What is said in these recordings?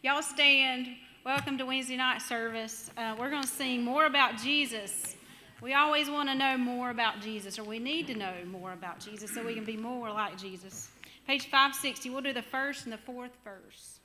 Y'all stand. Welcome to Wednesday night service. We're going to sing more about Jesus. We always want to know more about Jesus, or we need to know more about Jesus so we can be more like Jesus. Page 560, we'll do the first and the fourth verse.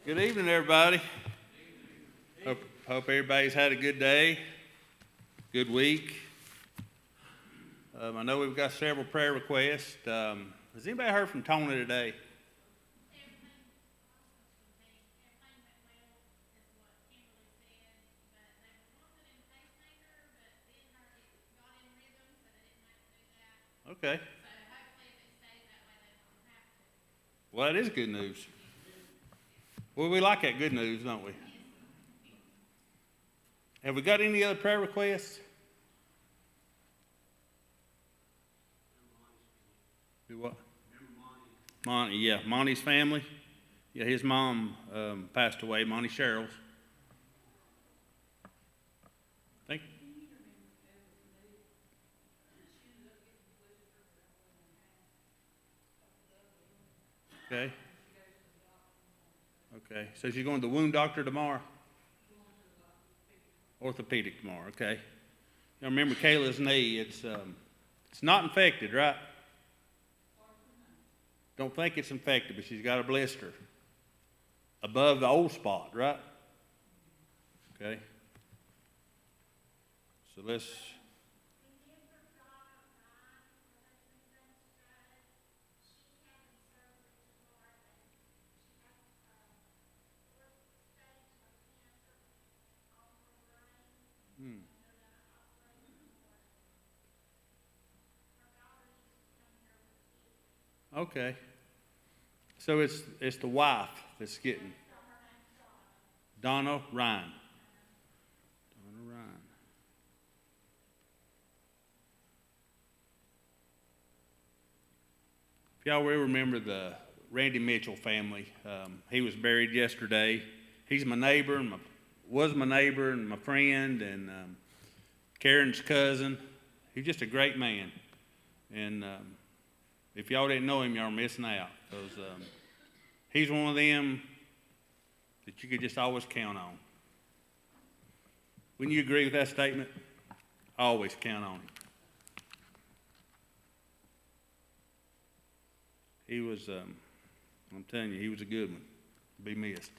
Good evening, everybody. Hope everybody's had a good day, good week. I know we've got several prayer requests. Has anybody heard from Tony today? Okay. Well, that is good news. Well, we like that good news, don't we? Have we got any other prayer requests? Do what? Monty, yeah, Monty's family. Yeah, his mom passed away, Monty Sherrills. Thank you. Okay. Okay, so she's going to the wound doctor tomorrow? Orthopedic tomorrow, okay. Now remember Kayla's knee, it's not infected, right? Don't think it's infected, but she's got a blister above the old spot, right? Okay. So let's... Okay. So it's the wife that's getting Donna Ryan. Donna Ryan. If y'all will remember the Randy Mitchell family, he was buried yesterday. He's my neighbor and was my neighbor and my friend and Karen's cousin. He's just a great man. And if y'all didn't know him, y'all are missing out. Because he's one of them that you could just always count on. Wouldn't you agree with that statement? Always count on him. He was, I'm telling you, he was a good one. Be missed.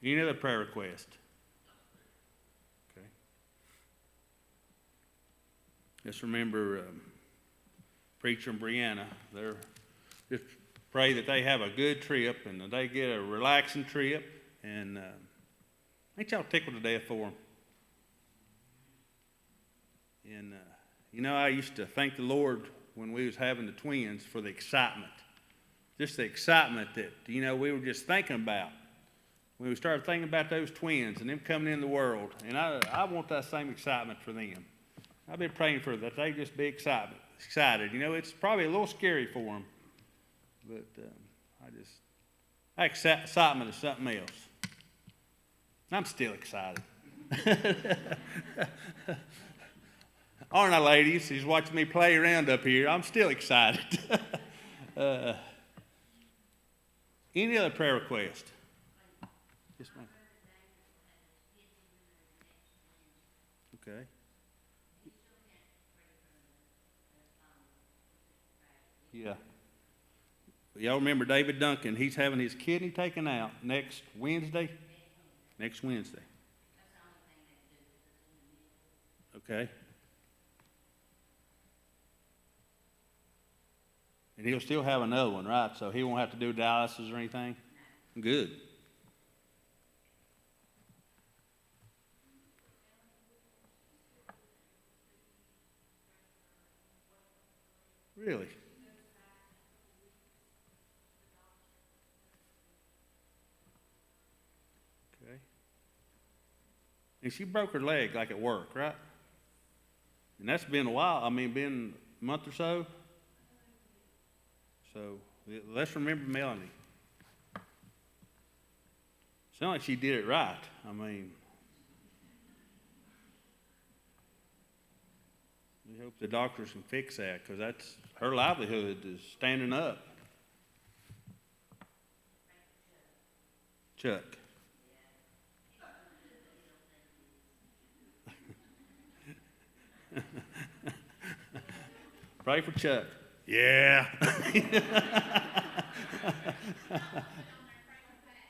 Any other prayer request? Okay. Just remember Preacher and Brianna. They're just pray that they have a good trip and that they get a relaxing trip and Ain't y'all tickled to death for them? And, I used to thank the Lord when we was having the twins for the excitement. Just the excitement that, we were just thinking about. When we started thinking about those twins and them coming in the world. And I want that same excitement for them. I've been praying for that they just be excited. It's probably a little scary for them. But excitement is something else. I'm still excited. Aren't I, ladies? She's watching me play around up here. I'm still excited. Any other prayer request? Yes, ma'am. Okay. Yeah. Y'all remember David Duncan? He's having his kidney taken out next Wednesday. Next Wednesday. Okay. And he'll still have another one, right? So he won't have to do dialysis or anything? Good. Really? Okay. And she broke her leg like at work, right? And that's been a while. Been a month or so. So let's remember Melanie. Sounds like she did it right. We hope the doctors can fix that because that's her livelihood is standing up. Chuck. Pray for Chuck. Yeah.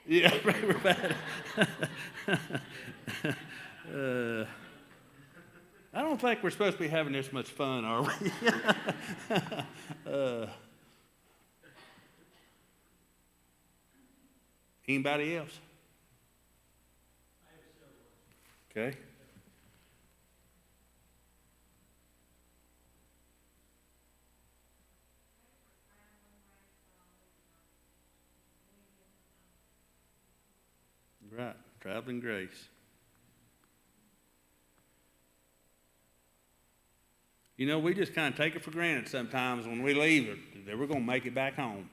Yeah, pray for Patty. I don't think we're supposed to be having this much fun, are we? Anybody else? Okay. Right, traveling grace. We just kind of take it for granted sometimes when we leave that we're going to make it back home.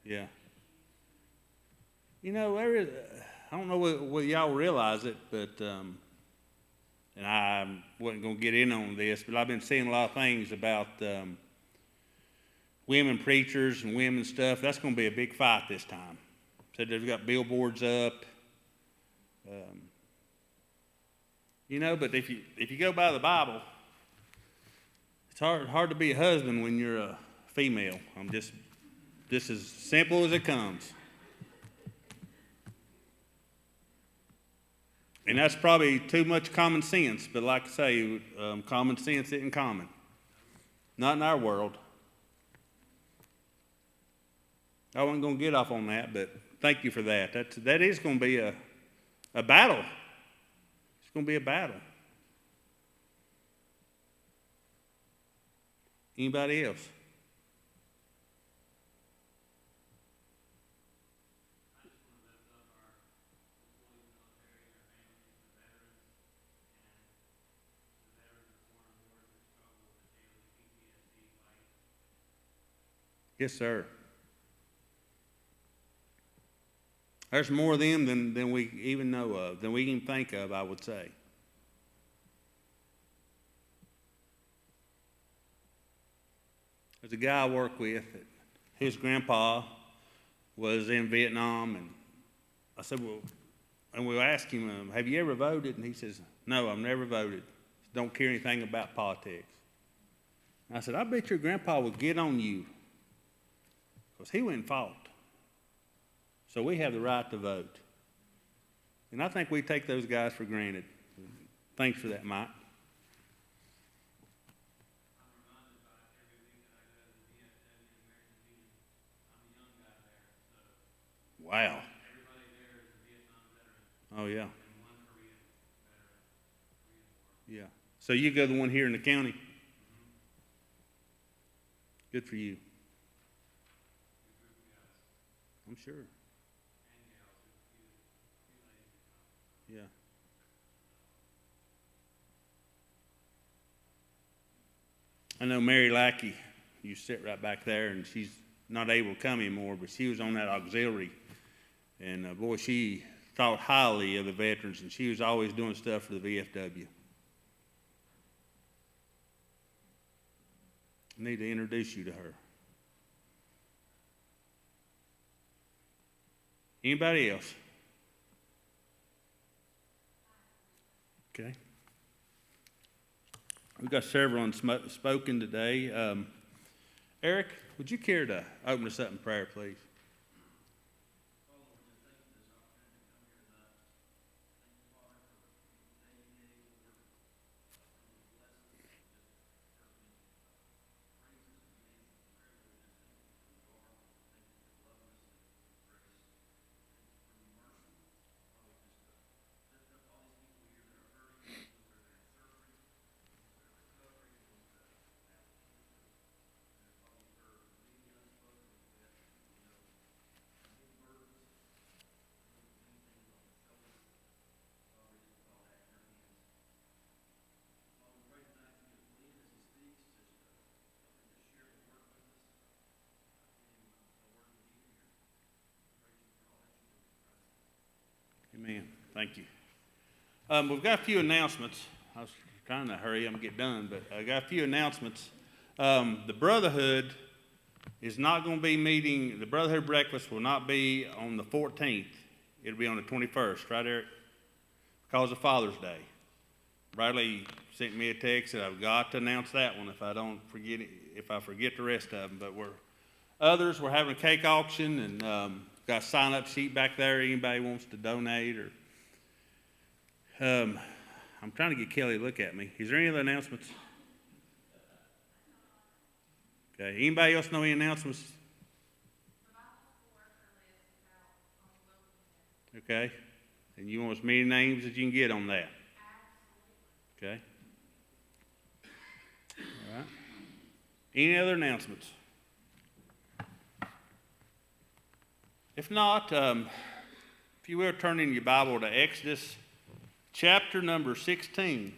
Yeah. There is, I don't know whether y'all realize it, but, and I wasn't going to get in on this, but I've been seeing a lot of things about women preachers and women stuff. That's going to be a big fight this time. Said they've got billboards up. But if you go by the Bible, it's hard to be a husband when you're a female. This is simple as it comes. And that's probably too much common sense, but like I say, common sense isn't common. Not in our world. I wasn't going to get off on that, but thank you for that. That is going to be a battle. It's going to be a battle. Anybody else? Yes, sir. There's more of them than we even know of, than we can think of, I would say. There's a guy I work with, his grandpa was in Vietnam, and I said, well, and we asked him, have you ever voted? And he says, no, I've never voted. Don't care anything about politics. And I said, I bet your grandpa would get on you, because he went and fought. So we have the right to vote. And I think we take those guys for granted. Thanks for that, Mike. Wow. Oh, yeah. Yeah. So you go the one here in the county? Good for you. I'm sure. Yeah. I know Mary Lackey, you sit right back there, and she's not able to come anymore, but she was on that auxiliary. And boy, she thought highly of the veterans, and she was always doing stuff for the VFW. I need to introduce you to her. Anybody else? Okay. We've got several unspoken today. Eric, would you care to open us up in prayer, please? Amen. Thank you. We've got a few announcements. I was trying to hurry up and get done, but I got a few announcements. The Brotherhood is not going to be meeting. The Brotherhood breakfast will not be on the 14th. It'll be on the 21st, right, Eric? Because of Father's Day. Bradley sent me a text that I've got to announce that one if I don't forget it, if I forget the rest of them. But we're having a cake auction, and got a sign-up sheet back there. Anybody wants to donate, or I'm trying to get Kelly to look at me. Is there any other announcements? Okay. Anybody else know any announcements? Okay. And you want as many names as you can get on that? Okay. All right. Any other announcements? If not, if you will, turn in your Bible to Exodus chapter number 16.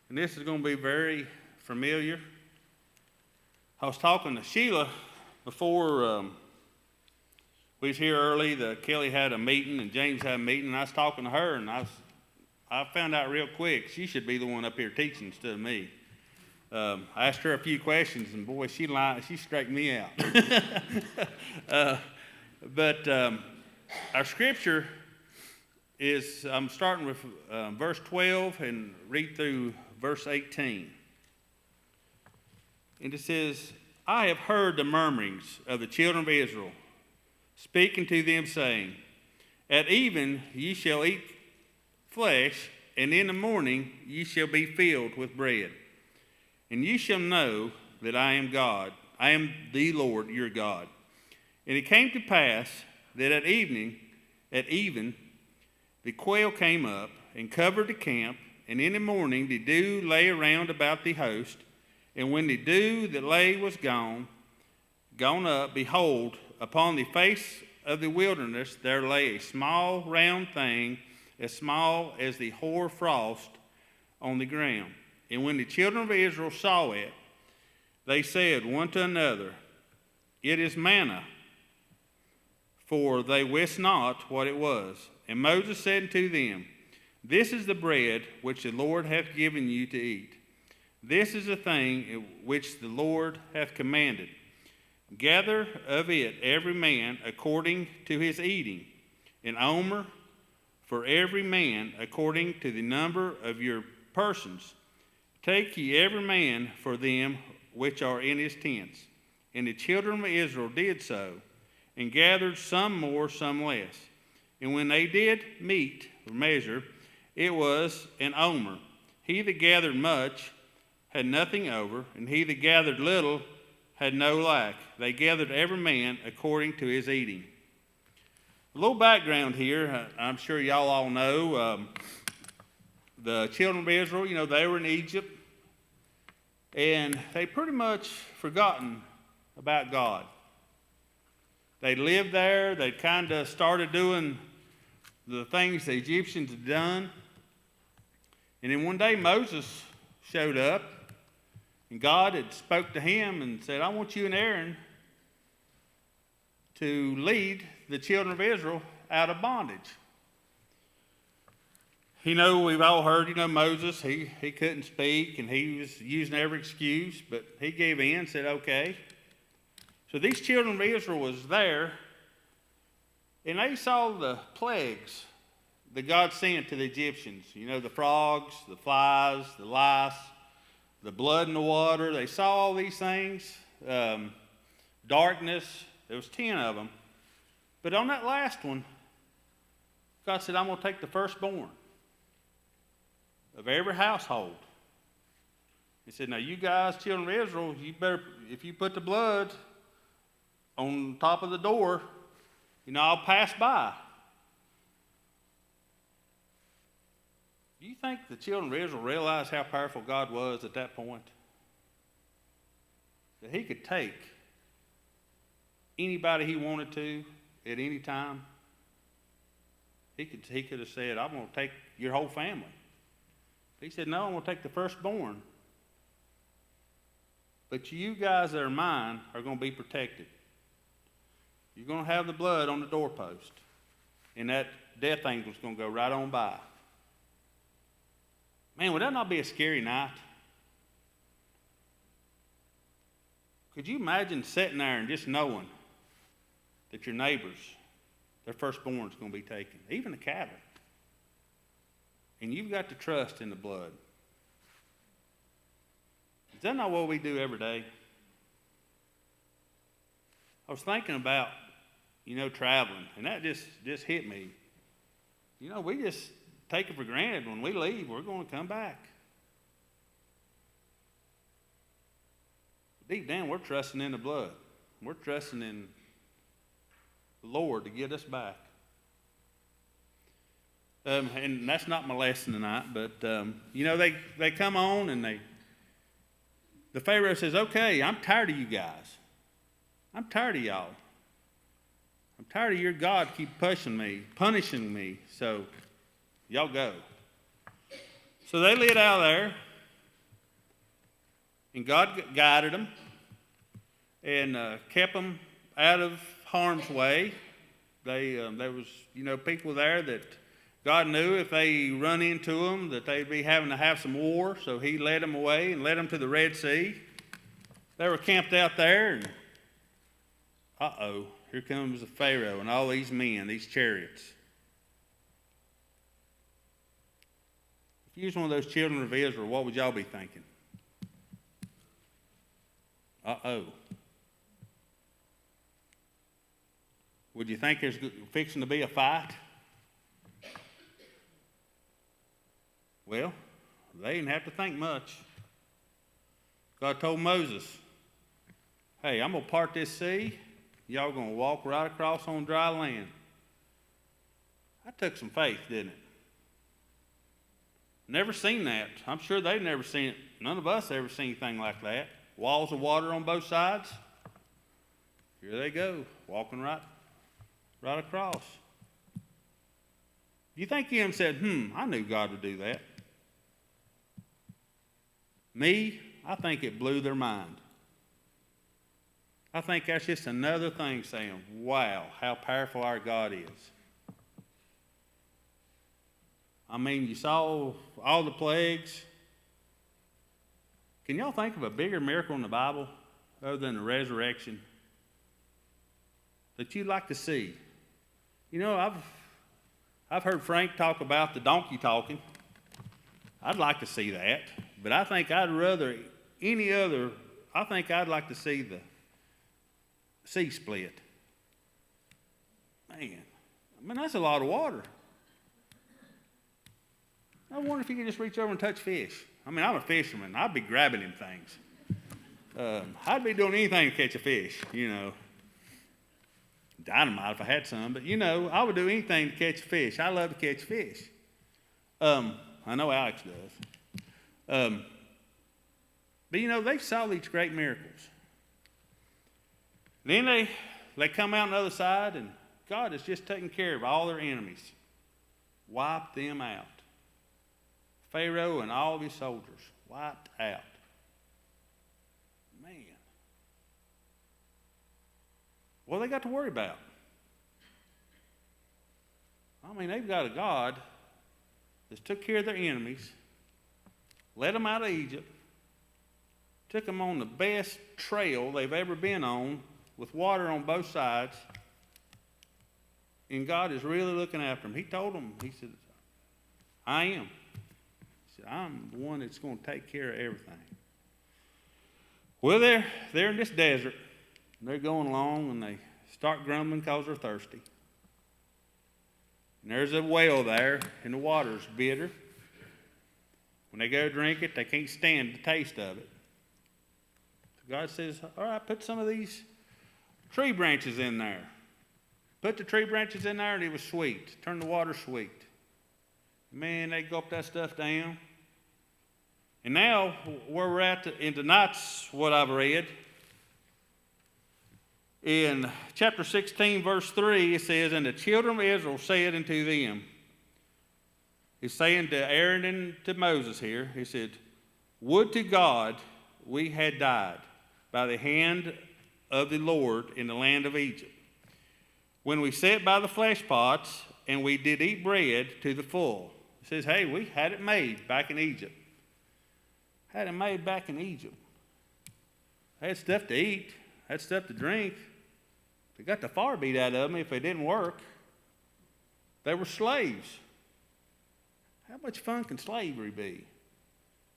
And this is going to be very familiar. I was talking to Sheila before we was here early. Kelly had a meeting and James had a meeting, and I was talking to her, and I found out real quick she should be the one up here teaching instead of me. I asked her a few questions, and boy, she straightened me out. But our scripture is, I'm starting with verse 12 and read through verse 18. And it says, I have heard the murmurings of the children of Israel, speaking to them, saying, At even ye shall eat flesh, and in the morning ye shall be filled with bread. And ye shall know that I am God. I am the Lord your God. And it came to pass that at even, the quail came up and covered the camp, and in the morning the dew lay around about the host. And when the dew that lay was gone up, behold, upon the face of the wilderness there lay a small round thing, as small as the hoar frost on the ground. And when the children of Israel saw it, they said one to another, It is manna, for they wist not what it was. And Moses said unto them, This is the bread which the Lord hath given you to eat. This is the thing which the Lord hath commanded. Gather of it every man according to his eating, an omer for every man according to the number of your persons. Take ye every man for them which are in his tents. And the children of Israel did so, and gathered some more, some less. And when they did meet or measure, it was an omer. He that gathered much had nothing over, and he that gathered little had no lack. They gathered every man according to his eating. A little background here. I'm sure y'all all know the children of Israel, they were in Egypt, and they pretty much forgotten about God. They lived there. They kind of started doing the things the Egyptians had done. And then one day Moses showed up, and God had spoke to him and said, I want you and Aaron to lead the children of Israel out of bondage. We've all heard, Moses, he couldn't speak, and he was using every excuse, but he gave in and said, okay. So these children of Israel was there, and they saw the plagues that God sent to the Egyptians. The frogs, the flies, the lice, the blood in the water. They saw all these things. Darkness. There was 10 of them. But on that last one, God said, I'm going to take the firstborn of every household. He said, now you guys, children of Israel, you better, if you put the blood on top of the door, I'll pass by. Do you think the children of Israel realized how powerful God was at that point? That he could take anybody he wanted to at any time. He could have said, I'm going to take your whole family. He said, no, I'm going to take the firstborn. But you guys that are mine are going to be protected. You're going to have the blood on the doorpost. And that death angel's going to go right on by. Man, would that not be a scary night? Could you imagine sitting there and just knowing that your neighbors, their firstborn is going to be taken, even the cattle? And you've got to trust in the blood. Is that not what we do every day? I was thinking about, traveling, and that just hit me. We just take it for granted when we leave, we're going to come back. Deep down, we're trusting in the blood. We're trusting in the Lord to get us back. And that's not my lesson tonight, but, they come on and the Pharaoh says, okay, I'm tired of you guys. I'm tired of y'all. I'm tired of your God keep punishing me, so y'all go. So they lit out there, and God guided them and kept them out of harm's way. There was, people there that God knew if they run into them that they'd be having to have some war, so he led them away and led them to the Red Sea. They were camped out there, and here comes the Pharaoh and all these men, these chariots. If you was one of those children of Israel, what would y'all be thinking? Would you think there's fixing to be a fight? Well, they didn't have to think much. God told Moses, hey, I'm going to part this sea. Y'all going to walk right across on dry land. That took some faith, didn't it? Never seen that. I'm sure they've never seen it. None of us ever seen anything like that. Walls of water on both sides. Here they go, walking right across. You think him said, I knew God would do that. Me, I think it blew their mind. I think that's just another thing saying, wow, how powerful our God is. I mean, you saw all the plagues. Can y'all think of a bigger miracle in the Bible other than the resurrection that you'd like to see? I've heard Frank talk about the donkey talking. I'd like to see that, but I think I'd like to see the sea split. Man, that's a lot of water. I wonder if you could just reach over and touch fish. I'm a fisherman. I'd be grabbing them things. I'd be doing anything to catch a fish, dynamite if I had some, but you know, I would do anything to catch a fish. I love to catch fish. I know Alex does. But you know, they saw these great miracles. Then they come out on the other side, and God has just taken care of all their enemies. Wiped them out. Pharaoh and all of his soldiers wiped out. Man. What they got to worry about? I mean, they've got a God that's took care of their enemies, led them out of Egypt, took them on the best trail they've ever been on, with water on both sides, and God is really looking after them. He told them, he said, I am. He said, I'm the one that's going to take care of everything. Well, they're in this desert, and they're going along, and they start grumbling because they're thirsty. And there's a well there, and the water's bitter. When they go drink it, they can't stand the taste of it. So God says, all right, put some of these tree branches in there. Put the tree branches in there, and it was sweet. Turned the water sweet. Man, they gulped that stuff down. And now, where we're at in tonight's what I've read, in chapter 16, verse 3, it says, and the children of Israel said unto them, he's saying to Aaron and to Moses here, he said, would to God we had died by the hand of the Lord in the land of Egypt, when we sat by the flesh pots, and we did eat bread to the full. It says, hey, we had it made back in Egypt. Had it made back in Egypt. Had stuff to eat, had stuff to drink. They got the fire beat out of them if they didn't work. They were slaves. How much fun can slavery be?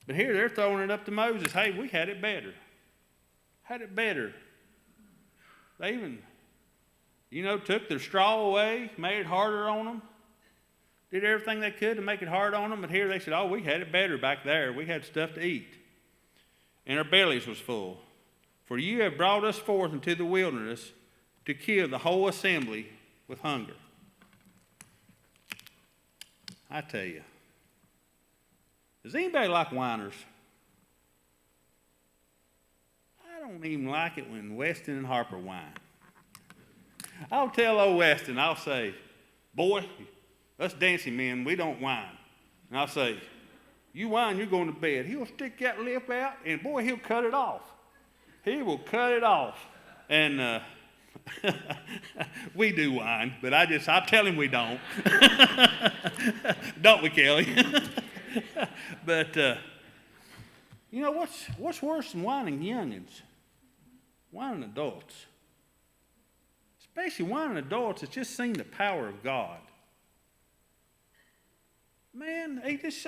But here they're throwing it up to Moses. Hey, we had it better. Had it better. They even, took their straw away, made it harder on them. Did everything they could to make it hard on them. But here they said, oh, we had it better back there. We had stuff to eat. And our bellies was full. For you have brought us forth into the wilderness to kill the whole assembly with hunger. I tell you, does anybody like whiners? I don't even like it when Weston and Harper whine. I'll tell old Weston, I'll say, boy, us Dancy men, we don't whine. And I'll say, you whine, you're going to bed. He'll stick that lip out, and boy, he'll cut it off. He will cut it off. And we do whine, but I tell him we don't. Don't we, Kelly? But, what's worse than whining youngins? Whining adults. Especially whining adults that's just seen the power of God. Man, he just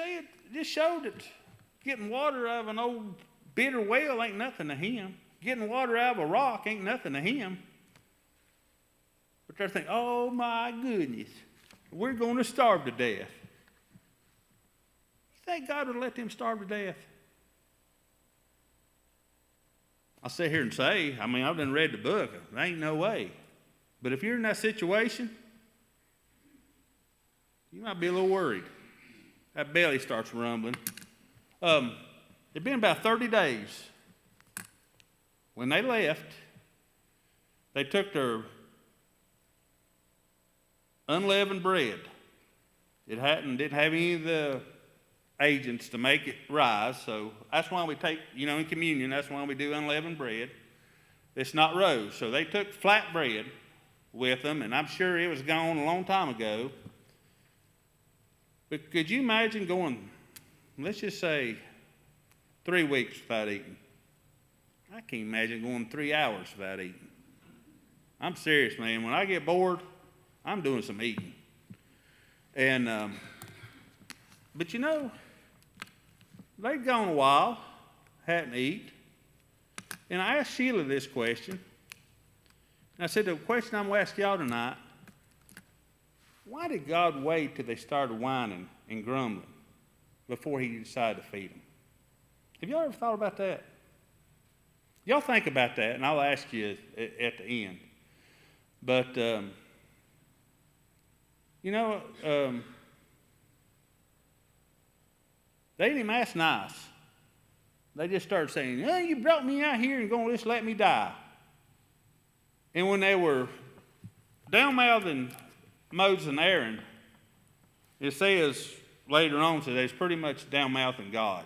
showed it. Getting water out of an old bitter well ain't nothing to him. Getting water out of a rock ain't nothing to him. But they're thinking, oh my goodness, we're going to starve to death. You think God would let them starve to death? I'll sit here and say, I've done read the book. There ain't no way. But if you're in that situation, you might be a little worried. That belly starts rumbling. It'd been about 30 days. When they left, they took their unleavened bread. Didn't have any of the agents to make it rise, so that's why we take, in communion, that's why we do unleavened bread. It's not rose. So they took flat bread with them, and I'm sure it was gone a long time ago. But could you imagine going, let's just say, 3 weeks without eating? I can't imagine going 3 hours without eating. I'm serious, man. When I get bored, I'm doing some eating. And, but they'd gone a while, hadn't eaten. And I asked Sheila this question. And I said, the question I'm going to ask y'all tonight, why did God wait till they started whining and grumbling before he decided to feed them? Have y'all ever thought about that? Y'all think about that, and I'll ask you at the end. But, you know, they didn't even ask nice. They just started saying, oh, you brought me out here and going to just let me die. And when they were down-mouthing Moses and Aaron, it says later on that they was pretty much down-mouthing God,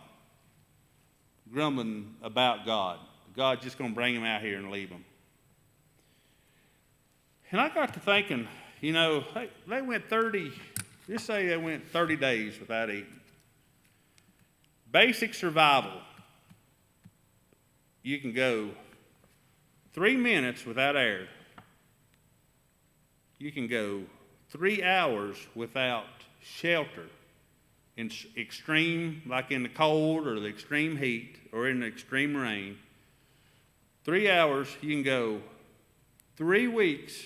grumbling about God. God's just going to bring them out here and leave them. And I got to thinking, you know, they went 30, just say they went 30 days without eating. Basic survival. You can go 3 minutes without air. You can go 3 hours without shelter in extreme, like in the cold or the extreme heat or in the extreme rain. 3 hours, you can go 3 weeks.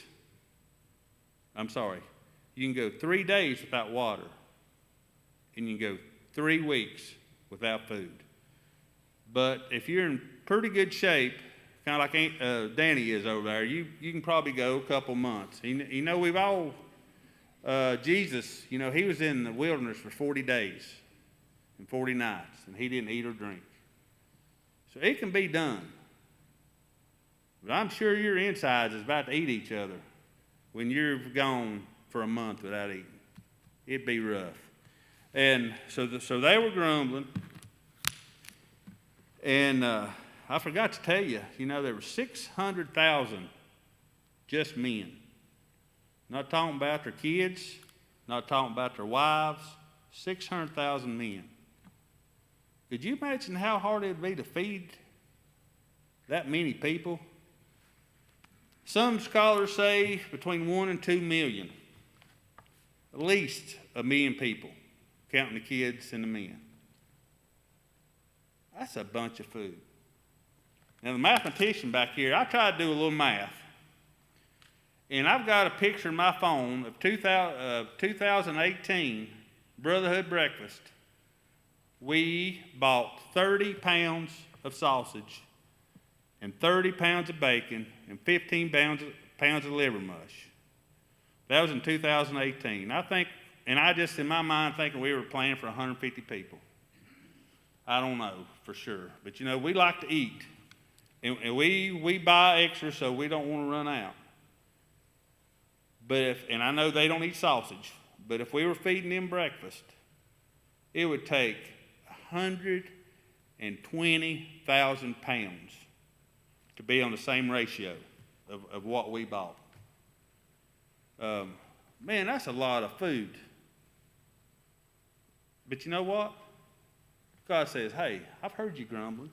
You can go 3 days without water. And you can go 3 weeks without food. But if you're in pretty good shape, kind of like Danny is over there, you can probably go a couple months. You know, we've all, Jesus, you know, he was in the wilderness for 40 days and 40 nights, and he didn't eat or drink. So it can be done. But I'm sure your insides is about to eat each other when you're gone for a month without eating. It'd be rough. And so they were grumbling. And I forgot to tell you, you know, there were 600,000 just men. Not talking about their kids, not talking about their wives, 600,000 men. Could you imagine how hard it would be to feed that many people? Some scholars say between 1 and 2 million. At least 1 million people, counting the kids and the men. That's a bunch of food. Now, the mathematician back here, I tried to do a little math. And I've got a picture in my phone of 2018 Brotherhood Breakfast. We bought 30 pounds of sausage and 30 pounds of bacon and 15 pounds of liver mush. That was in 2018. I think, and I just in my mind thinking we were planning for 150 people. I don't know for sure. But you know, we like to eat. And we buy extra so we don't want to run out. But and I know they don't eat sausage, but if we were feeding them breakfast, it would take 120,000 pounds to be on the same ratio of what we bought. Man, that's a lot of food. But you know what? God says, hey, I've heard you grumbling.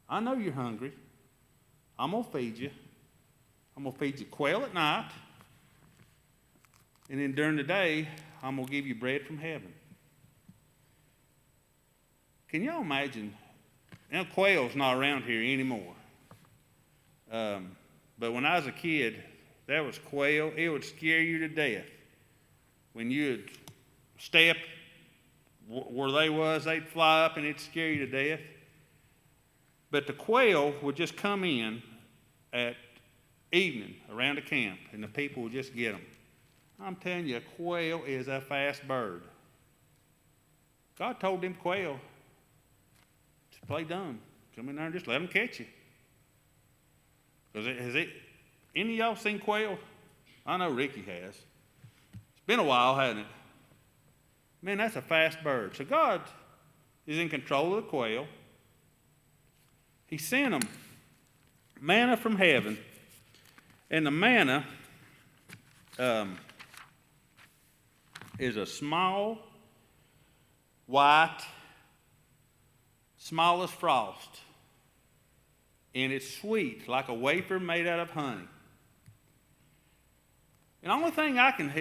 I know you're hungry. I'm going to feed you. I'm going to feed you quail at night. And then during the day, I'm going to give you bread from heaven. Can y'all imagine? Now, quail's not around here anymore. But when I was a kid, that was quail. It would scare you to death. When you'd step where they was, they'd fly up and it'd scare you to death. But the quail would just come in at evening around the camp, and the people would just get them. I'm telling you, a quail is a fast bird. God told them quail to play dumb. Come in there and just let them catch you. Because any of y'all seen quail? I know Ricky has. It's been a while, hasn't it? Man, that's a fast bird. So God is in control of the quail. He sent them manna from heaven. And the manna is a small, white, small as frost. And it's sweet, like a wafer made out of honey. And the only thing I can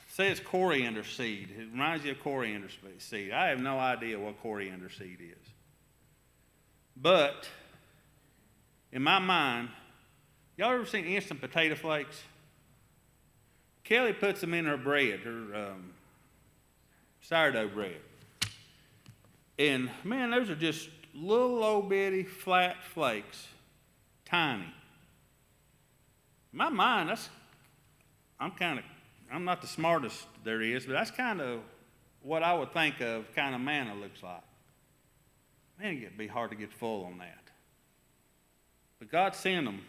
say is coriander seed. It reminds you of coriander seed. I have no idea what coriander seed is. But, in my mind, y'all ever seen instant potato flakes? Kelly puts them in her bread, her sourdough bread. And, man, those are just little old bitty flat flakes, tiny. In my mind, I'm not the smartest there is, but that's kind of what I would think of kind of manna looks like. Man, it'd be hard to get full on that. But God sent them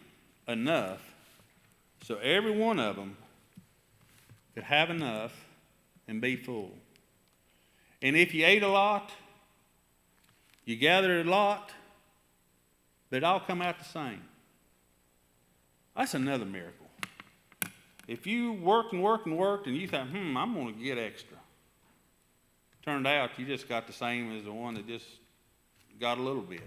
enough so every one of them could have enough and be full. And if you ate a lot, you gathered a lot, they'd all come out the same. That's another miracle. If you worked and worked and worked and you thought, I'm going to get extra. Turned out you just got the same as the one that just got a little bit.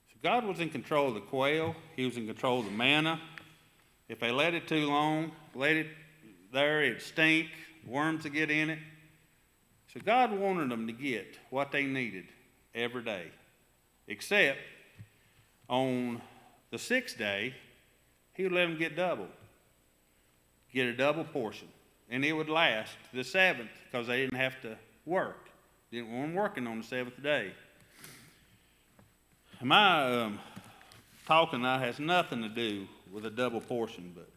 So God was in control of the quail. He was in control of the manna. If they let it too long, let it there, it'd stink. Worms would get in it. So God wanted them to get what they needed every day. Except on the sixth day, he would let them get double. Get a double portion. And it would last the seventh because they didn't have to work. Didn't want them working on the seventh day. My talking now has nothing to do with a double portion, but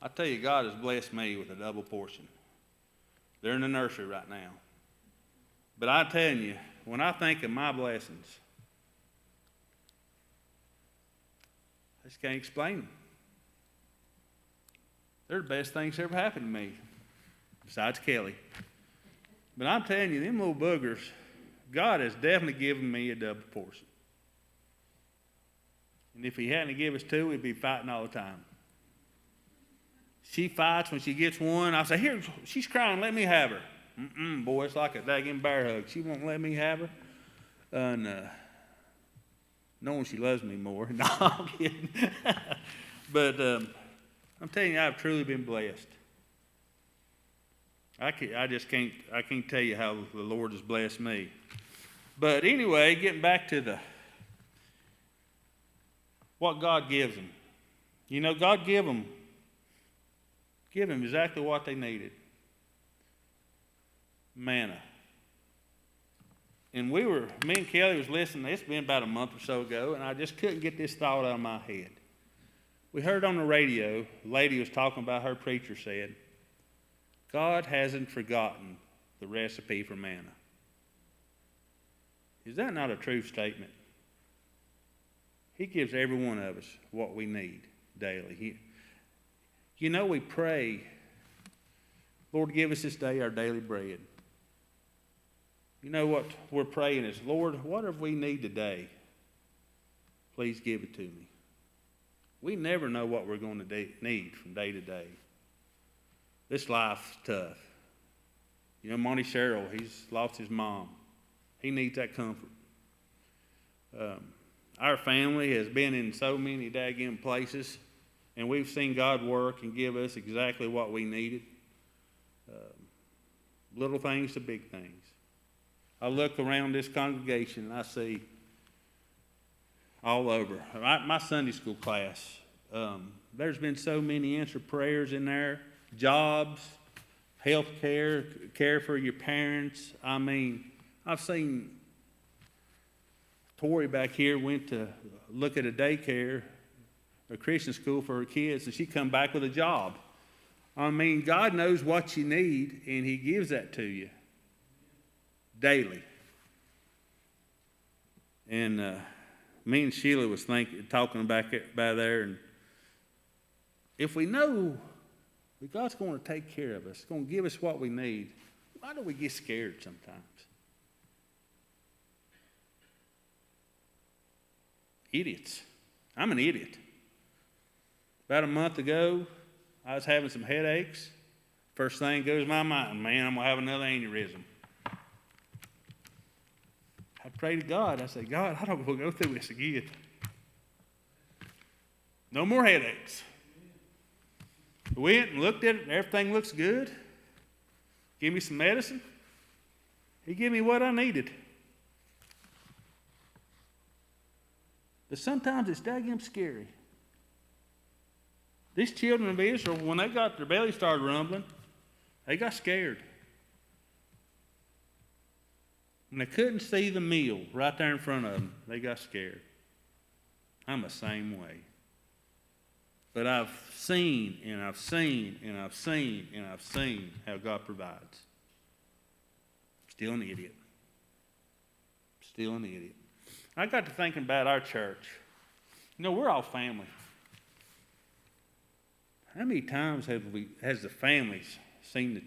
I tell you, God has blessed me with a double portion. They're in the nursery right now. But I'm telling you, when I think of my blessings, I just can't explain them. They're the best things that ever happened to me, besides Kelly. But I'm telling you, them little boogers, God has definitely given me a double portion. And if he hadn't given us two, we'd be fighting all the time. She fights when she gets one. I say, here, she's crying, let me have her. Boy, it's like a daggone bear hug. She won't let me have her. And knowing she loves me more. No, I'm kidding. But I'm telling you, I've truly been blessed. I can't tell you how the Lord has blessed me. But anyway, getting back to what God gives them. You know, God give them exactly what they needed. Manna. And me and Kelly was listening, it's been about a month or so ago, and I just couldn't get this thought out of my head. We heard on the radio, a lady was talking about her preacher said, God hasn't forgotten the recipe for manna. Is that not a true statement? He gives every one of us what we need daily. You know, we pray, Lord, give us this day our daily bread. You know what we're praying is, Lord, whatever we need today, please give it to me. We never know what we're going to need from day to day. This life's tough. You know, Monty Sherrill, he's lost his mom. He needs that comfort. Our family has been in so many daggone places, and we've seen God work and give us exactly what we needed. Little things to big things. I look around this congregation and I see all over. My Sunday school class, there's been so many answered prayers in there. Jobs, health care, care for your parents. I mean, I've seen Tori back here went to look at a daycare, a Christian school for her kids, and she come back with a job. I mean, God knows what you need, and he gives that to you daily. And me and Sheila was talking back there, and if we know that God's going to take care of us, going to give us what we need, why do we get scared sometimes? Idiots. I'm an idiot. About a month ago, I was having some headaches. First thing goes to my mind, man, I'm going to have another aneurysm. I pray to God. I say, God, I don't want to go through this again. No more headaches. We went and looked at it, and everything looks good. Give me some medicine. He gave me what I needed. But sometimes it's daggum scary. These children of Israel, when they got their belly started rumbling, they got scared. When they couldn't see the meal right there in front of them, they got scared. I'm the same way. But I've seen and I've seen and I've seen and I've seen how God provides. Still an idiot. Still an idiot. I got to thinking about our church. You know, we're all family. How many times has the families seen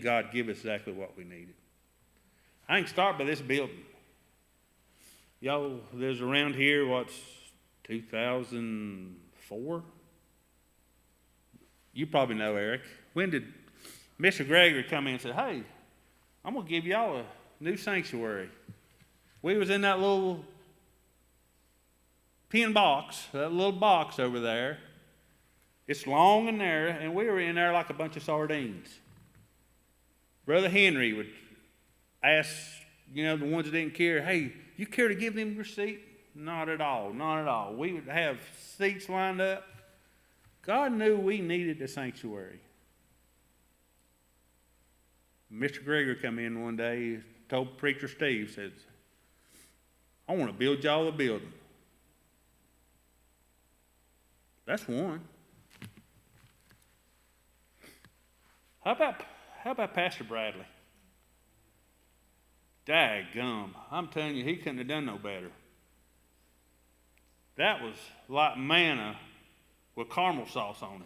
God give us exactly what we needed? I can start by this building. Y'all, there's around here, 2004? You probably know, Eric. When did Mr. Gregory come in and say, hey, I'm going to give y'all a new sanctuary? We was in that little pin box, that little box over there. It's long and narrow, and we were in there like a bunch of sardines. Brother Henry would ask, the ones that didn't care, hey, you care to give them your seat? Not at all, not at all. We would have seats lined up. God knew we needed a sanctuary. Mr. Gregory come in one day, he told Preacher Steve, says, I want to build y'all a building. That's one. How about Pastor Bradley? Daggum. I'm telling you, he couldn't have done no better. That was like manna with caramel sauce on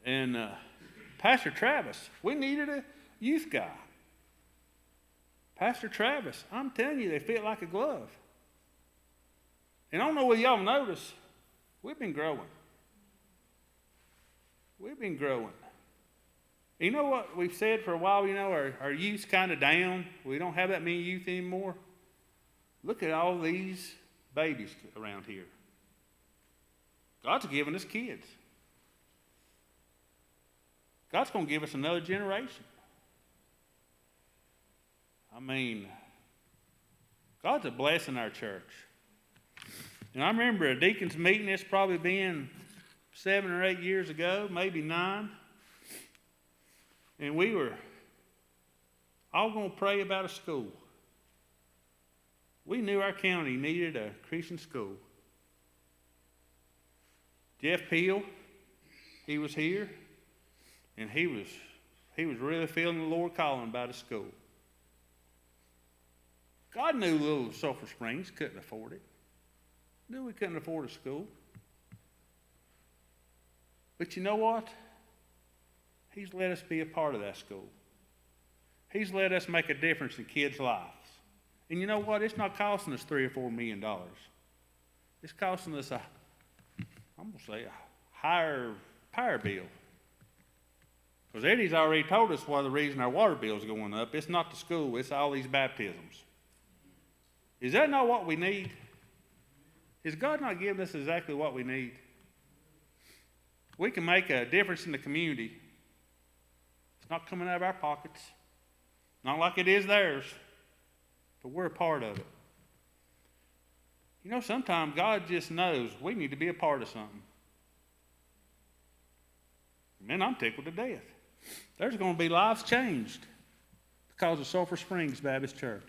it. And Pastor Travis, we needed a youth guy. Pastor Travis, I'm telling you, they fit like a glove. And I don't know whether y'all notice, we've been growing. We've been growing. You know what we've said for a while, our youth's kind of down. We don't have that many youth anymore. Look at all these babies around here. God's giving us kids. God's going to give us another generation. I mean, God's a blessing our church. And I remember a deacon's meeting, it's probably been 7 or 8 years ago, maybe 9. And we were all going to pray about a school. We knew our county needed a Christian school. Jeff Peel, he was here, and he was really feeling the Lord calling about a school. God knew little Sulphur Springs couldn't afford it. Knew we couldn't afford a school. But you know what? He's let us be a part of that school. He's let us make a difference in kids' lives. And you know what? It's not costing us $3 or $4 million. It's costing us a higher power bill. Because Eddie's already told us why the reason our water bill is going up. It's not the school, it's all these baptisms. Is that not what we need? Is God not giving us exactly what we need? We can make a difference in the community. It's not coming out of our pockets. Not like it is theirs. But we're a part of it. Sometimes God just knows we need to be a part of something. Man, I'm tickled to death. There's going to be lives changed because of Sulphur Springs Baptist Church.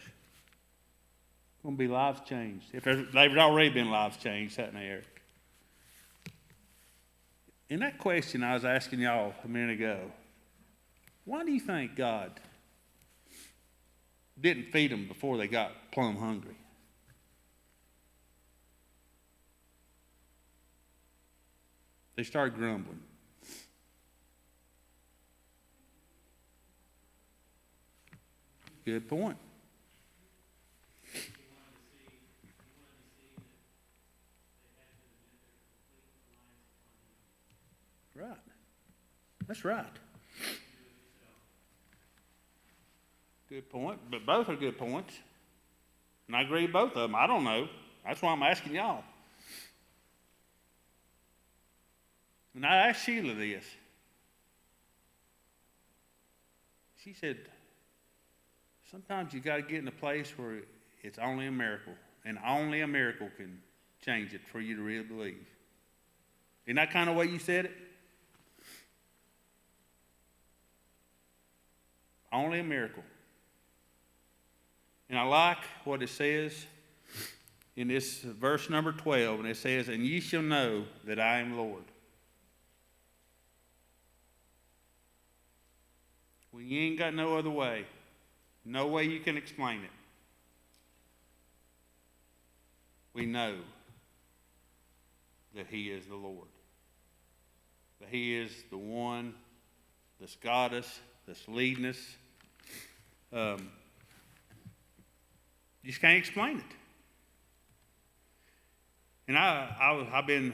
Going to be lives changed. If they've already been lives changed, hadn't they, Eric? In that question I was asking y'all a minute ago, why do you think God didn't feed them before they got plumb hungry? They started grumbling. Good point. Right. That's right. Good point. But both are good points. And I agree with both of them. I don't know. That's why I'm asking y'all. And I asked Sheila this. She said, sometimes you got to get in a place where it's only a miracle. And only a miracle can change it for you to really believe. Isn't that kind of way you said it? Only a miracle. And I like what it says in this verse number 12, and it says, "And ye shall know that I am Lord." When you ain't got no other way, no way you can explain it, we know that He is the Lord. That He is the one that's got us, that's leading us. You just can't explain it. And I've been,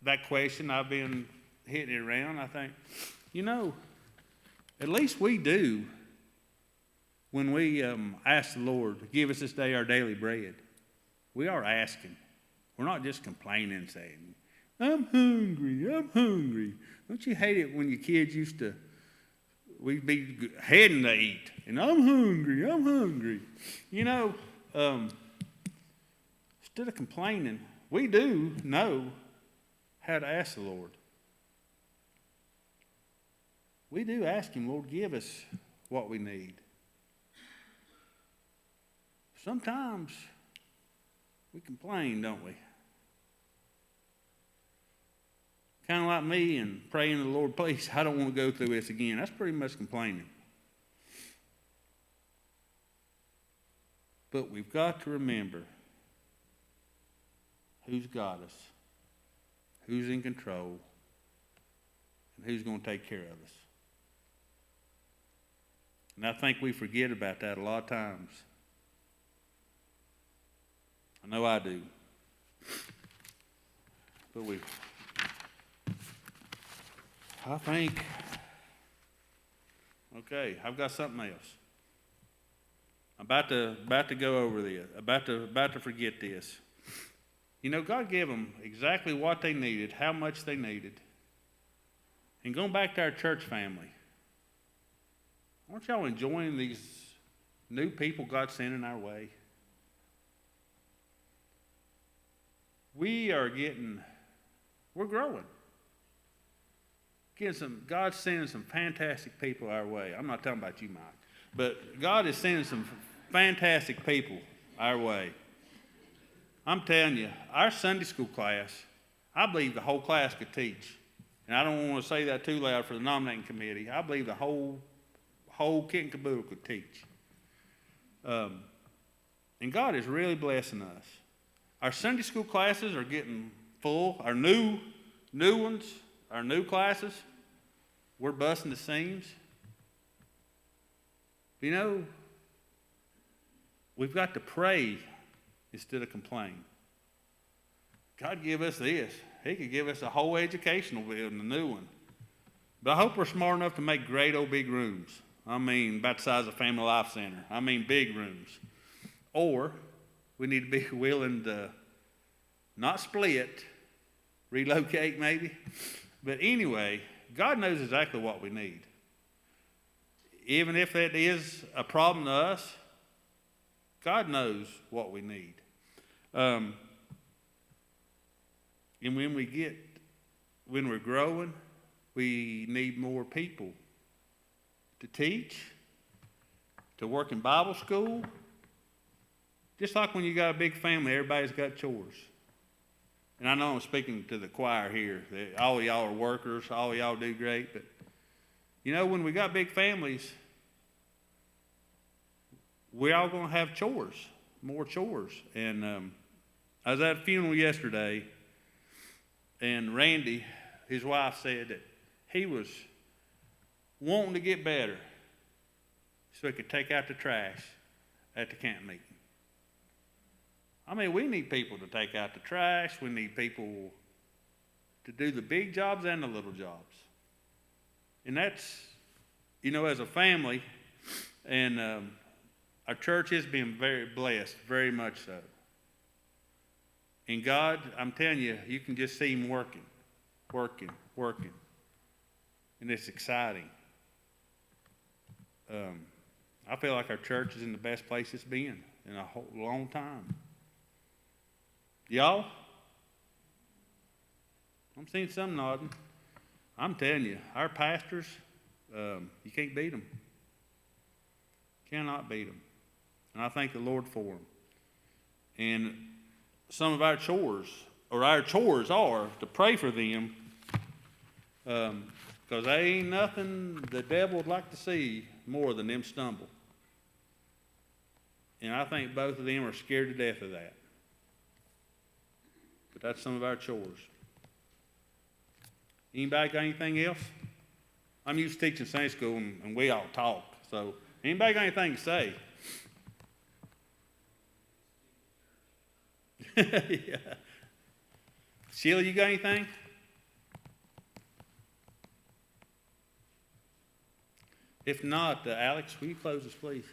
that question, I've been hitting it around. I think, at least we do when we ask the Lord to give us this day our daily bread. We are asking. We're not just complaining and saying, "I'm hungry, I'm hungry." Don't you hate it when your kids we'd be heading to eat, and "I'm hungry, I'm hungry." Instead of complaining, we do know how to ask the Lord. We do ask Him, "Lord, give us what we need." Sometimes we complain, don't we? Kind of like me and praying to the Lord, "Please, I don't want to go through this again." That's pretty much complaining. But we've got to remember who's got us, who's in control, and who's going to take care of us. And I think we forget about that a lot of times. I know I do. But I think, okay, I've got something else. I'm about to go over this. About to forget this. God gave them exactly what they needed, how much they needed. And going back to our church family, aren't y'all enjoying these new people God's sending our way? We're growing. God's sending some fantastic people our way. I'm not talking about you, Mike. But God is sending some fantastic people our way. I'm telling you, our Sunday school class, I believe the whole class could teach. And I don't want to say that too loud for the nominating committee. I believe the whole kit and caboodle could teach. And God is really blessing us. Our Sunday school classes are getting full. Our new ones, our new classes, we're busting the seams. We've got to pray instead of complain. God give us this. He could give us a whole educational building, a new one. But I hope we're smart enough to make great old big rooms. I mean, about the size of Family Life Center. I mean, big rooms. Or we need to be willing to not split, relocate maybe. But anyway, God knows exactly what we need. Even if that is a problem to us, God knows what we need. And when we're growing, we need more people to teach, to work in Bible school. Just like when you got a big family, everybody's got chores. And I know I'm speaking to the choir here. All of y'all are workers. All of y'all do great. But, when we got big families, we're all going to have chores, more chores. And I was at a funeral yesterday, and Randy, his wife, said that he was wanting to get better so he could take out the trash at the camp meeting. I mean, we need people to take out the trash. We need people to do the big jobs and the little jobs. And that's, as a family, and our church has been very blessed, very much so. And God, I'm telling you, you can just see Him working. And it's exciting. I feel like our church is in the best place it's been in a whole long time. Y'all? I'm seeing some nodding. I'm telling you, our pastors, you can't beat them. Cannot beat them. And I thank the Lord for them. And some of our chores, or our chores are to pray for them, because there ain't nothing the devil would like to see more than them stumble. And I think both of them are scared to death of that. But that's some of our chores. Anybody got anything else? I'm used to teaching Sunday school, and we all talk. So, anybody got anything to say? Yeah. Sheila, you got anything? If not, Alex, will you close this, please?